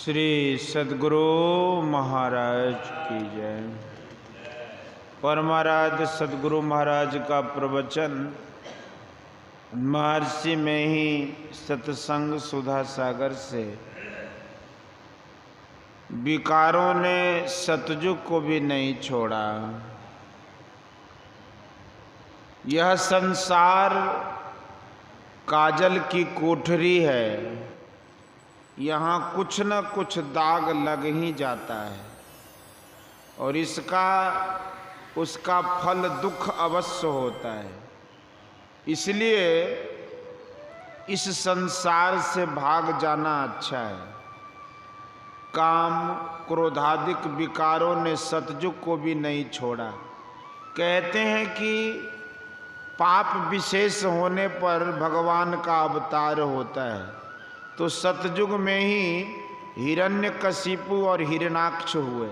श्री सद्गुरु महाराज की जय। परमाराध्य सद्गुरु महाराज का प्रवचन महर्षि में ही सत्संग सुधा सागर से। विकारों ने सतयुग को भी नहीं छोड़ा। यह संसार काजल की कोठरी है, यहाँ कुछ न कुछ दाग लग ही जाता है और उसका फल दुख अवश्य होता है। इसलिए इस संसार से भाग जाना अच्छा है। काम क्रोधादिक विकारों ने सतयुग को भी नहीं छोड़ा। कहते हैं कि पाप विशेष होने पर भगवान का अवतार होता है, तो सतयुग में ही हिरण्यकशिपु और हिरण्याक्ष हुए,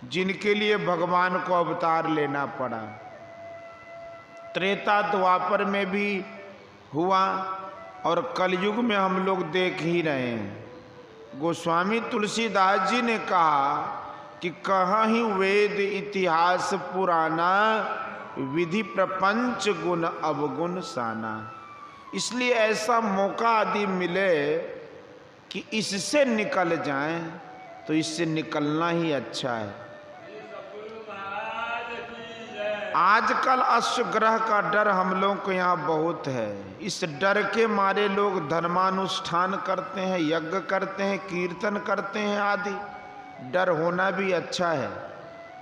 जिनके लिए भगवान को अवतार लेना पड़ा। त्रेता द्वापर में भी हुआ और कलयुग में हम लोग देख ही रहे हैं। गोस्वामी तुलसीदास जी ने कहा कि कहीं वेद इतिहास पुराना, विधि प्रपंच गुण अवगुण साना। इसलिए ऐसा मौका यदि मिले कि इससे निकल जाएं तो इससे निकलना ही अच्छा है। आजकल अश्वग्रह का डर हम लोगों को यहाँ बहुत है। इस डर के मारे लोग धर्मानुष्ठान करते हैं, यज्ञ करते हैं, कीर्तन करते हैं आदि। डर होना भी अच्छा है।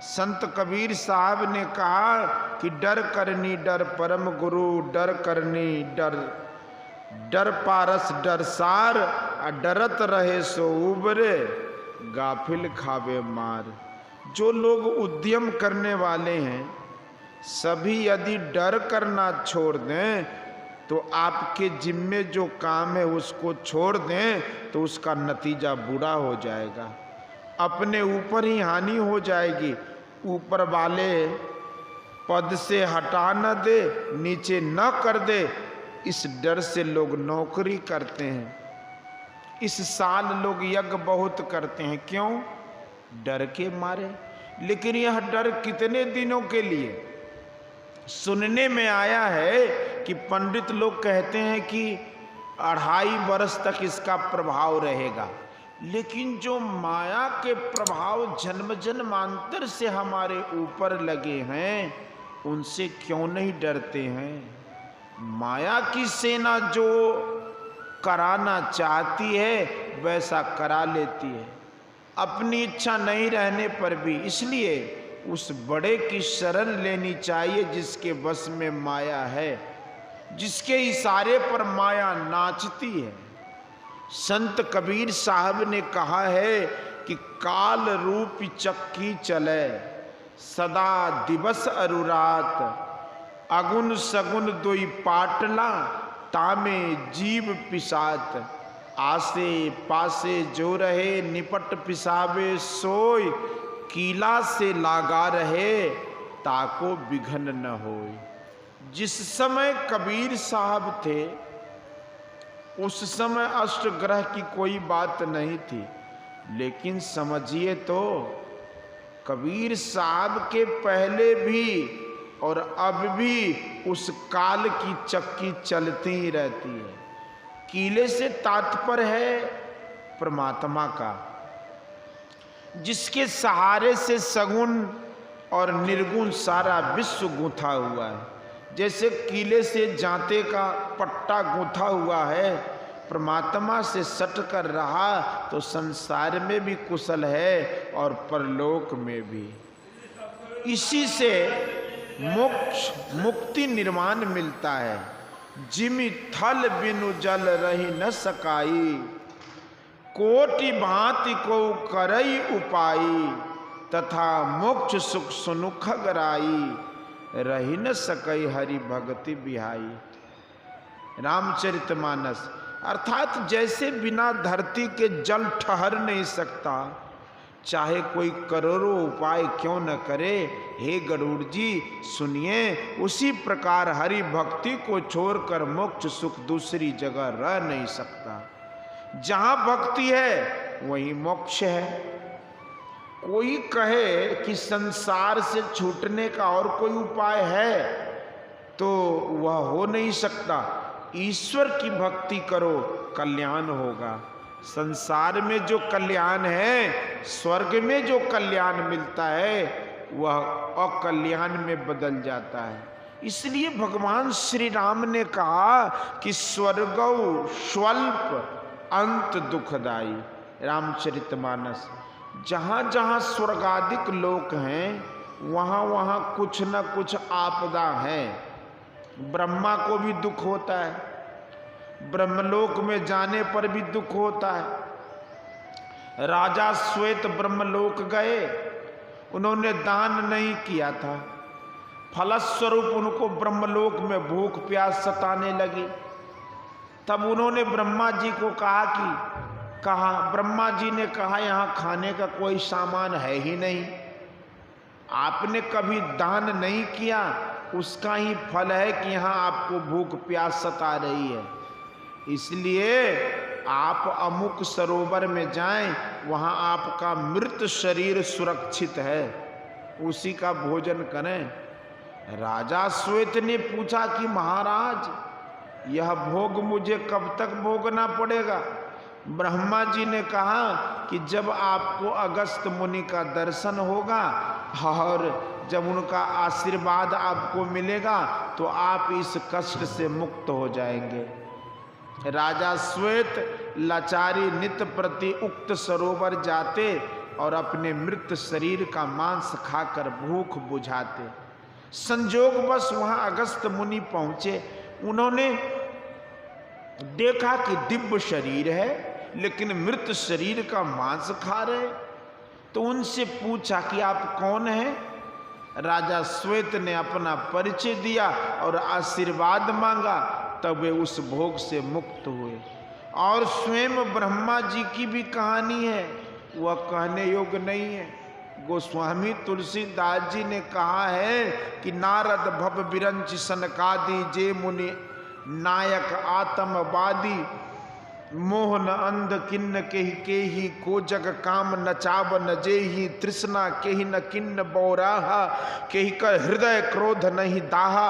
संत कबीर साहब ने कहा कि डर करनी डर परम गुरु, डर करनी डर पारस डर सार, डरत रहे सो उबरे, गाफिल खावे मार। जो लोग उद्यम करने वाले हैं सभी यदि डर करना छोड़ दें तो आपके जिम्मे जो काम है उसको छोड़ दें तो उसका नतीजा बुरा हो जाएगा। अपने ऊपर ही हानि हो जाएगी। ऊपर वाले पद से हटा न दे, नीचे न कर दे, इस डर से लोग नौकरी करते हैं। इस साल लोग यज्ञ बहुत करते हैं। क्यों? डर के मारे। लेकिन यह डर कितने दिनों के लिए? सुनने में आया है कि पंडित लोग कहते हैं कि 2.5 वर्ष तक इसका प्रभाव रहेगा। लेकिन जो माया के प्रभाव जन्म जन्मांतर से हमारे ऊपर लगे हैं, उनसे क्यों नहीं डरते हैं? माया की सेना जो कराना चाहती है वैसा करा लेती है, अपनी इच्छा नहीं रहने पर भी। इसलिए उस बड़े की शरण लेनी चाहिए जिसके वश में माया है, जिसके इशारे पर माया नाचती है। संत कबीर साहब ने कहा है कि काल रूप चक्की चले, सदा दिवस अरुरात, अगुन सगुन दोई पाटला, तामे जीव पिसात। आसे पासे जो रहे, निपट पिसावे सोय, कीला से लागा रहे, ताको बिघन न होय। जिस समय कबीर साहब थे उस समय अष्टग्रह की कोई बात नहीं थी। लेकिन समझिए तो कबीर साहब के पहले भी और अब भी उस काल की चक्की चलती ही रहती है। कीले से तात्पर्य है परमात्मा का, जिसके सहारे से सगुण और निर्गुण सारा विश्व गूंथा हुआ है। जैसे कीले से जांते का पट्टा गूंथा हुआ है, परमात्मा से सट कर रहा तो संसार में भी कुशल है और परलोक में भी। इसी से मोक्ष मुक्ति निर्माण मिलता है। जिमि थल बिनु जल रही न सकाई, कोटि भांति को करई उपाई, तथा मोक्ष सुख सुनुख गराई, रही न सकई हरि भगति बिहाई। रामचरितमानस। अर्थात जैसे बिना धरती के जल ठहर नहीं सकता, चाहे कोई करोड़ों उपाय क्यों न करे, हे गरुड़ जी सुनिए, उसी प्रकार हरि भक्ति को छोड़कर मोक्ष सुख दूसरी जगह रह नहीं सकता। जहाँ भक्ति है वही मोक्ष है। कोई कहे कि संसार से छूटने का और कोई उपाय है तो वह हो नहीं सकता। ईश्वर की भक्ति करो, कल्याण होगा। संसार में जो कल्याण है, स्वर्ग में जो कल्याण मिलता है, वह अकल्याण में बदल जाता है। इसलिए भगवान श्री राम ने कहा कि स्वर्गौ स्वल्प अंत दुखदाई। रामचरितमानस। जहाँ जहाँ स्वर्गादिक लोक हैं, वहाँ वहाँ कुछ न कुछ आपदा है। ब्रह्मा को भी दुख होता है, ब्रह्मलोक में जाने पर भी दुख होता है। राजा श्वेत ब्रह्मलोक गए, उन्होंने दान नहीं किया था, फलस्वरूप उनको ब्रह्मलोक में भूख प्यास सताने लगी। तब उन्होंने ब्रह्मा जी को कहा ब्रह्मा जी ने कहा यहाँ खाने का कोई सामान है ही नहीं, आपने कभी दान नहीं किया, उसका ही फल है कि यहाँ आपको भूख प्यास सता रही है। इसलिए आप अमुक सरोवर में जाएं, वहाँ आपका मृत शरीर सुरक्षित है, उसी का भोजन करें। राजा श्वेत ने पूछा कि महाराज यह भोग मुझे कब तक भोगना पड़ेगा? ब्रह्मा जी ने कहा कि जब आपको अगस्त मुनि का दर्शन होगा और जब उनका आशीर्वाद आपको मिलेगा तो आप इस कष्ट से मुक्त हो जाएंगे। राजा श्वेत लाचारी नित्य प्रति उक्त सरोवर जाते और अपने मृत शरीर का मांस खाकर भूख बुझाते। संजोगवश वहां अगस्त मुनि पहुंचे। उन्होंने देखा कि दिव्य शरीर है लेकिन मृत शरीर का मांस खा रहे। तो उनसे पूछा कि आप कौन हैं? राजा श्वेत ने अपना परिचय दिया और आशीर्वाद मांगा, तब वे उस भोग से मुक्त हुए। और स्वयं ब्रह्मा जी की भी कहानी है, वह कहने योग्य नहीं है। गोस्वामी तुलसीदास जी ने कहा है कि नारद भव बिरंच सनकादि जे मुनि नायक आत्मवादी मोहन अंध किन्न केही को जग काम नचाव न जेही तृष्णा केही न किन्न बौराहा केही कर हृदय क्रोध नहीं दाहा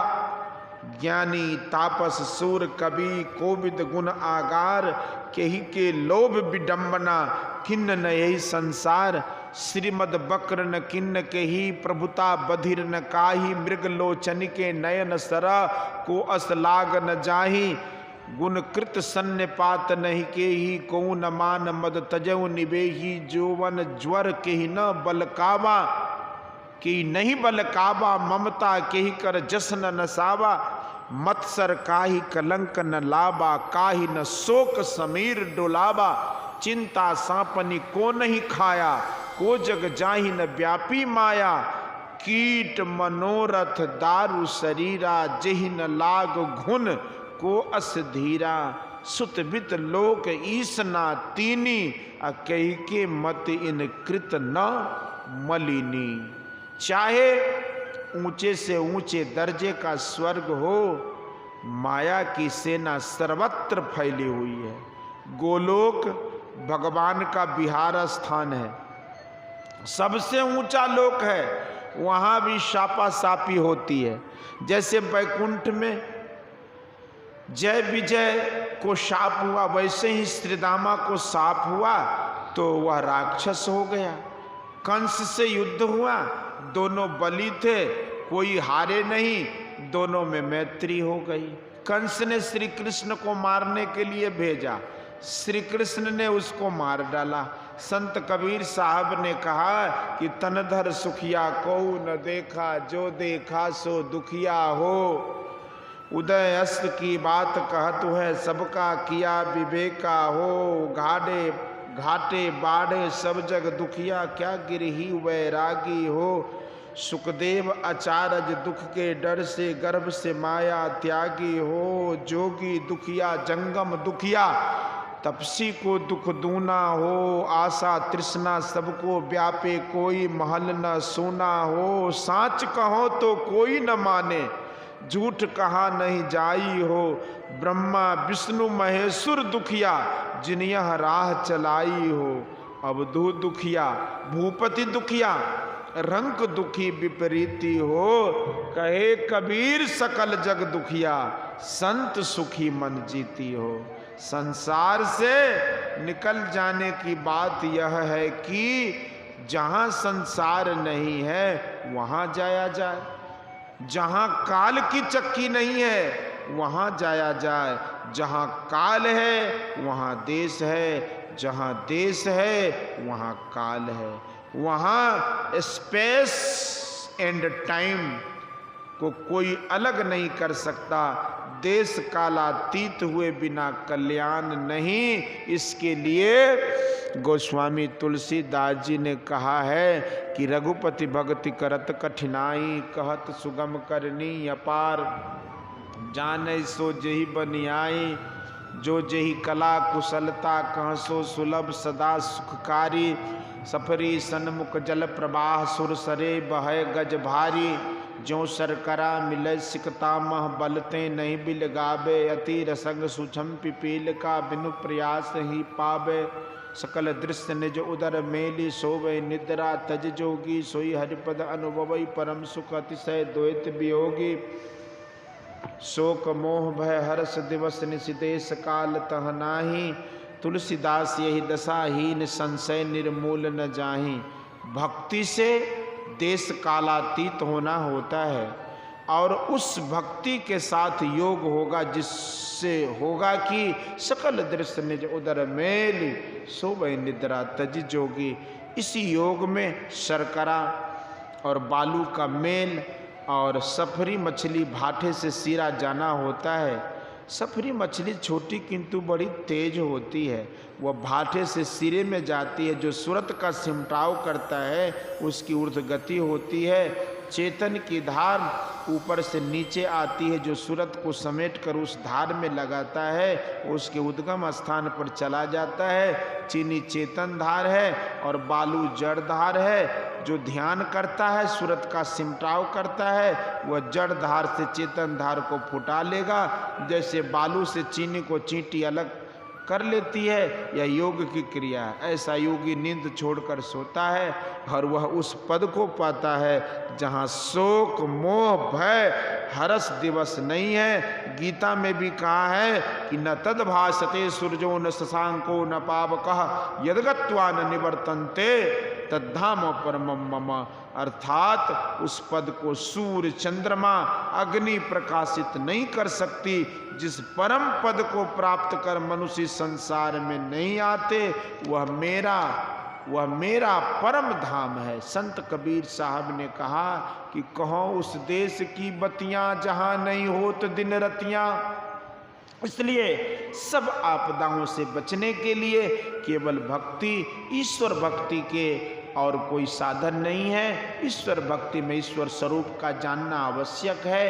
ज्ञानी तापस सूर कवि कोविद गुण आगार केही के लोभ विडंबना किन्न न यही संसार श्रीमद बक्र न किन्न केही प्रभुता बधिर न काही मृग लोचन के नयन सरा को अस लाग न जाही गुण कृत सन्निपात नहीं के ही को न मान मद तजऊ निवेही जोवन ज्वर के ही न बलकावा के नहीं बलकावा ममता के ही कर जसन नसावा मत्सर काहि कलंक न लाबा काहि न शोक समीर डोलाबा चिंता सांपनी को नहीं खाया को जग जाहि न व्यापी माया कीट मनोरथ दारु शरीरा जेहि न लाग घुन को अस धीरा सुतबित लोक ईसना तीनी अकई के मत इन कृत न मलिनी। चाहे ऊंचे से ऊंचे दर्जे का स्वर्ग हो, माया की सेना सर्वत्र फैली हुई है। गोलोक भगवान का विहार स्थान है, सबसे ऊंचा लोक है, वहां भी शापा सापी होती है। जैसे वैकुंठ में जय विजय को शाप हुआ, वैसे ही श्रीदामा को शाप हुआ तो वह राक्षस हो गया। कंस से युद्ध हुआ, दोनों बलि थे, कोई हारे नहीं, दोनों में मैत्री हो गई। कंस ने श्री कृष्ण को मारने के लिए भेजा, श्री कृष्ण ने उसको मार डाला। संत कबीर साहब ने कहा कि तनधर सुखिया को न देखा, जो देखा सो दुखिया हो। उदय अस्त की बात कहतु है, सबका किया विवेका हो। घाटे घाटे बाढ़े सब जग दुखिया, क्या गिरही वैरागी हो। सुखदेव आचार्य दुख के डर से गर्भ से माया त्यागी हो। जोगी दुखिया जंगम दुखिया, तपसी को दुख दूना हो। आशा तृष्णा सबको व्यापे, कोई महल न सोना हो। साच कहो तो कोई न माने, झूठ कहा नहीं जाई हो। ब्रह्मा विष्णु महेश्वर दुखिया, जिन यह राह चलाई हो। अवधू दुखिया, भूपति दुखिया, रंक दुखी विपरीती हो। कहे कबीर सकल जग दुखिया, संत सुखी मन जीती हो। संसार से निकल जाने की बात यह है कि जहां संसार नहीं है वहां जाया जाए, जहां काल की चक्की नहीं है वहां जाया जाए, जहां काल है वहां देश है, जहां देश है वहां काल है, वहां स्पेस एंड टाइम को कोई अलग नहीं कर सकता। देश कालातीत हुए बिना कल्याण नहीं। इसके लिए गोस्वामी तुलसीदास जी ने कहा है कि रघुपति भक्ति करत कठिनाई, कहत सुगम करनी अपार, जाने सो जेहि बनियाई, जो जेहि कला कुशलता, कह सो सुलभ सदा सुखकारी, सफरी सन्मुख जल प्रवाह, सुर सरे बहय गज भारी, जो सरकरा मिले सिकता मह, बलते नहीं बिल गावे, अति रसंग सुछम पिपील का, बिनु प्रयास ही पावे, सकल दृश्य निज उदर मेली, सोवे निद्रा तज जोगी, सोई हरिपद अनुभवई, परम सुख अतिशय द्वैत वियोगी, शोक मोह भय हर्ष दिवस निशिदेश काल तह नाही, तुलसीदास यही दशाहीन संशय निर्मूल न जाहि। भक्ति से देश कालातीत होना होता है और उस भक्ति के साथ योग होगा, जिससे होगा कि सकल दृश्य निज उदर मेल, सोवै निद्रा तज जोगी। इसी योग में शर्करा और बालू का मेल और सफरी मछली भाटे से सिरा जाना होता है। सफरी मछली छोटी किंतु बड़ी तेज होती है, वह भाटे से सिरे में जाती है। जो सूरत का सिमटाव करता है उसकी ऊर्ध्व गति होती है। चेतन की धार ऊपर से नीचे आती है, जो सूरत को समेट कर उस धार में लगाता है उसके उद्गम स्थान पर चला जाता है। चीनी चेतन धार है और बालू जड़ धार है। जो ध्यान करता है, सूरत का सिमटाव करता है, वह जड़ धार से चेतन धार को फुटा लेगा। जैसे बालू से चीनी को चींटी अलग कर लेती है, यह योग की क्रिया है। ऐसा योगी नींद छोड़कर सोता है और वह उस पद को पाता है जहाँ शोक मोह भय हरस दिवस नहीं है। गीता में भी कहा है कि न तद भासते सूर्यो न शशांको न पावकः यद्गत्वा न निवर्तन्ते तद्धाम परमं मम। अर्थात उस पद को सूर्य चंद्रमा अग्नि प्रकाशित नहीं कर सकती। जिस परम पद को प्राप्त कर मनुष्य संसार में नहीं आते, वह मेरा परम धाम है। संत कबीर साहब ने कहा कि कहो उस देश की बतियां जहां नहीं होत दिन रतियां। इसलिए सब आपदाओं से बचने के लिए केवल भक्ति, ईश्वर भक्ति के और कोई साधन नहीं है। ईश्वर भक्ति में ईश्वर स्वरूप का जानना आवश्यक है।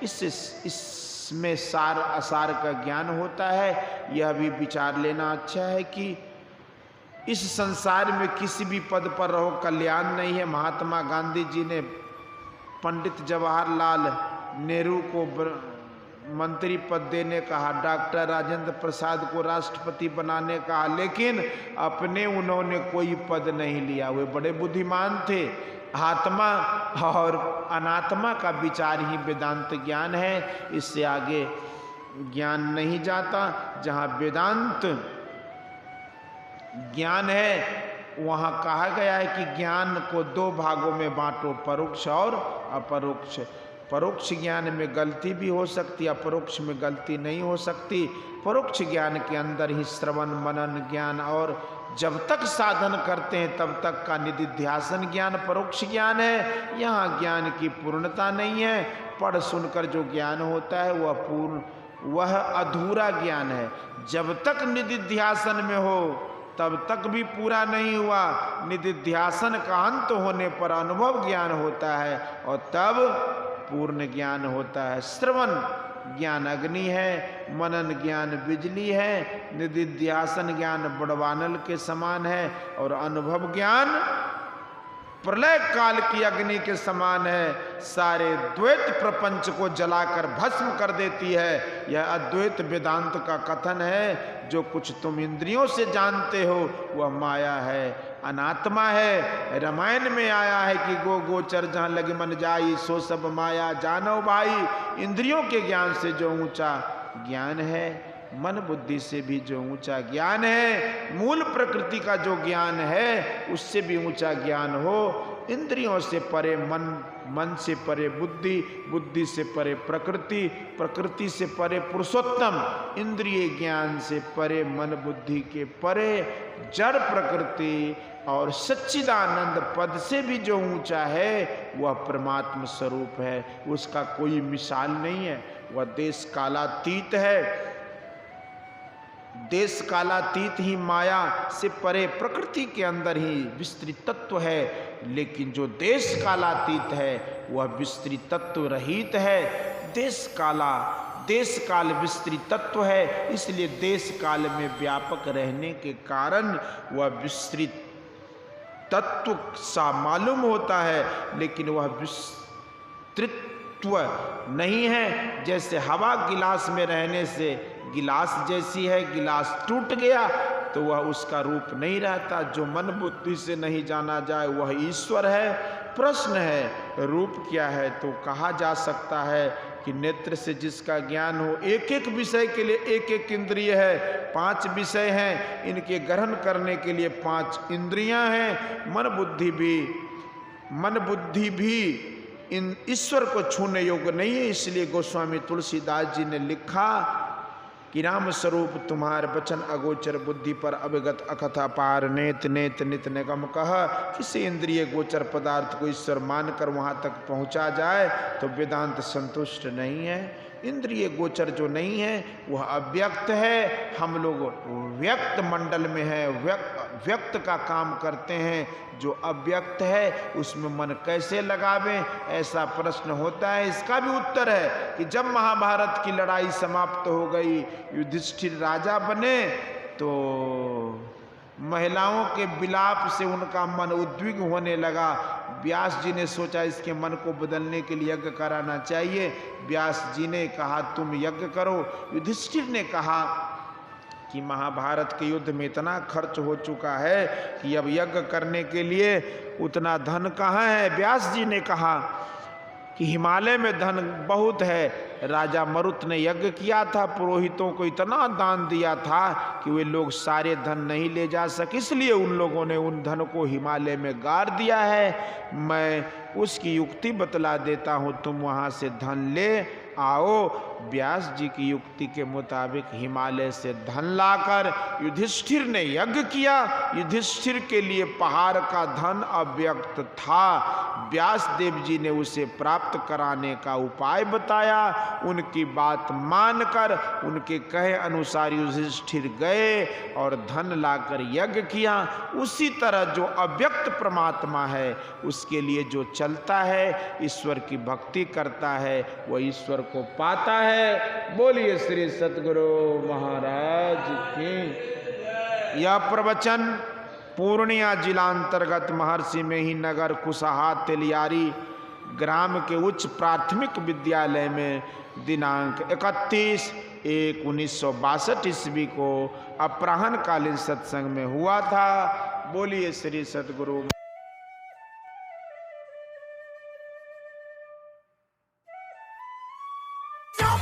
इसमें सार असार का ज्ञान होता है। यह भी विचार लेना अच्छा है कि इस संसार में किसी भी पद पर रहो कल्याण नहीं है। महात्मा गांधी जी ने पंडित जवाहरलाल नेहरू को मंत्री पद देने कहा, डॉक्टर राजेंद्र प्रसाद को राष्ट्रपति बनाने कहा, लेकिन अपने उन्होंने कोई पद नहीं लिया। वे बड़े बुद्धिमान थे। आत्मा और अनात्मा का विचार ही वेदांत ज्ञान है। इससे आगे ज्ञान नहीं जाता। जहाँ वेदांत ज्ञान है वहाँ कहा गया है कि ज्ञान को दो भागों में बांटो, परोक्ष और अपरोक्ष। परोक्ष ज्ञान में गलती भी हो सकती है, अपरोक्ष में गलती नहीं हो सकती। परोक्ष ज्ञान के अंदर ही श्रवण मनन ज्ञान और जब तक साधन करते हैं तब तक का निधिध्यासन ज्ञान परोक्ष ज्ञान है। यहाँ ज्ञान की पूर्णता नहीं है। पढ़ सुनकर जो ज्ञान होता है वह अधूरा ज्ञान है। जब तक निधिध्यासन में हो तब तक भी पूरा नहीं हुआ। निधिध्यासन का अंत होने पर अनुभव ज्ञान होता है और तब पूर्ण ज्ञान होता है। श्रवण ज्ञान अग्नि है, मनन ज्ञान बिजली है, निधिध्यासन ज्ञान बड़वानल के समान है और अनुभव ज्ञान प्रलय काल की अग्नि के समान है, सारे द्वैत प्रपंच को जलाकर भस्म कर देती है। यह अद्वैत वेदांत का कथन है। जो कुछ तुम इंद्रियों से जानते हो वह माया है, अनात्मा है। रामायण में आया है कि गो गोचर जहाँ लगे मन जाई, सो सब माया जानो भाई। इंद्रियों के ज्ञान से जो ऊंचा ज्ञान है, मन बुद्धि से भी जो ऊंचा ज्ञान है, मूल प्रकृति का जो ज्ञान है उससे भी ऊंचा ज्ञान हो। इंद्रियों से परे मन, मन से परे बुद्धि, बुद्धि से परे प्रकृति, प्रकृति से परे पुरुषोत्तम, इंद्रिय ज्ञान से परे मन बुद्धि के परे जड़ प्रकृति और सच्चिदानंद पद से भी जो ऊंचा है वह परमात्म स्वरूप है। उसका कोई मिसाल नहीं है। वह देश कालातीत है। देश कालातीत ही माया से परे प्रकृति के अंदर ही विस्तृत तत्व है। लेकिन जो देश कालातीत है वह विस्तृत तत्व रहित है। देश काल विस्तृत तत्व है, इसलिए देश काल में व्यापक रहने के कारण वह विस्तृत तत्व सा मालूम होता है, लेकिन वह विस्तृत्व नहीं है। जैसे हवा गिलास में रहने से गिलास जैसी है, गिलास टूट गया तो वह उसका रूप नहीं रहता। जो मन बुद्धि से नहीं जाना जाए वह ईश्वर है। प्रश्न है रूप क्या है, तो कहा जा सकता है कि नेत्र से जिसका ज्ञान हो, एक एक विषय के लिए एक एक इंद्रिय है। 5 विषय हैं, इनके ग्रहण करने के लिए 5 इंद्रियां हैं। मन बुद्धि भी इन ईश्वर को छूने योग्य नहीं है। इसलिए गोस्वामी तुलसीदास जी ने लिखा कि राम स्वरूप तुम्हार वचन अगोचर, बुद्धि पर अवगत अकथा पार। नेत नेत नित निगम कह। किसी इंद्रिय गोचर पदार्थ को ईश्वर मानकर वहाँ तक पहुँचा जाए तो वेदांत संतुष्ट नहीं है। इंद्रिय गोचर जो नहीं है वह अव्यक्त है। हम लोग व्यक्त मंडल में है, व्यक्त का काम करते हैं। जो अव्यक्त है उसमें मन कैसे लगावें, ऐसा प्रश्न होता है। इसका भी उत्तर है कि जब महाभारत की लड़ाई समाप्त हो गई, युधिष्ठिर राजा बने, तो महिलाओं के विलाप से उनका मन उद्विग्न होने लगा। व्यास जी ने सोचा इसके मन को बदलने के लिए यज्ञ कराना चाहिए। व्यास जी ने कहा तुम यज्ञ करो। युधिष्ठिर ने कहा कि महाभारत के युद्ध में इतना खर्च हो चुका है कि अब यज्ञ करने के लिए उतना धन कहाँ है। व्यास जी ने कहा कि हिमालय में धन बहुत है। राजा मरुत ने यज्ञ किया था, पुरोहितों को इतना दान दिया था कि वे लोग सारे धन नहीं ले जा सके, इसलिए उन लोगों ने उन धन को हिमालय में गाड़ दिया है। मैं उसकी युक्ति बतला देता हूँ, तुम वहाँ से धन ले आओ। व्यास जी की युक्ति के मुताबिक हिमालय से धन लाकर युधिष्ठिर ने यज्ञ किया। युधिष्ठिर के लिए पहाड़ का धन अव्यक्त था। व्यास देव जी ने उसे प्राप्त कराने का उपाय बताया। उनकी बात मानकर उनके कहे अनुसार युधिष्ठिर गए और धन लाकर यज्ञ किया। उसी तरह जो अव्यक्त परमात्मा है उसके लिए जो चलता है, ईश्वर की भक्ति करता है, वह ईश्वर को पाता है। बोलिए श्री सतगुरु महाराज की। यह प्रवचन पूर्णिया जिला अंतर्गत महर्षि मेहिनगर कुशहा तेलियारी ग्राम के उच्च प्राथमिक विद्यालय में दिनांक 31/1/1962 ईस्वी को अपराह्नकालीन सत्संग में हुआ था। बोलिए श्री सतगुरु। Stop!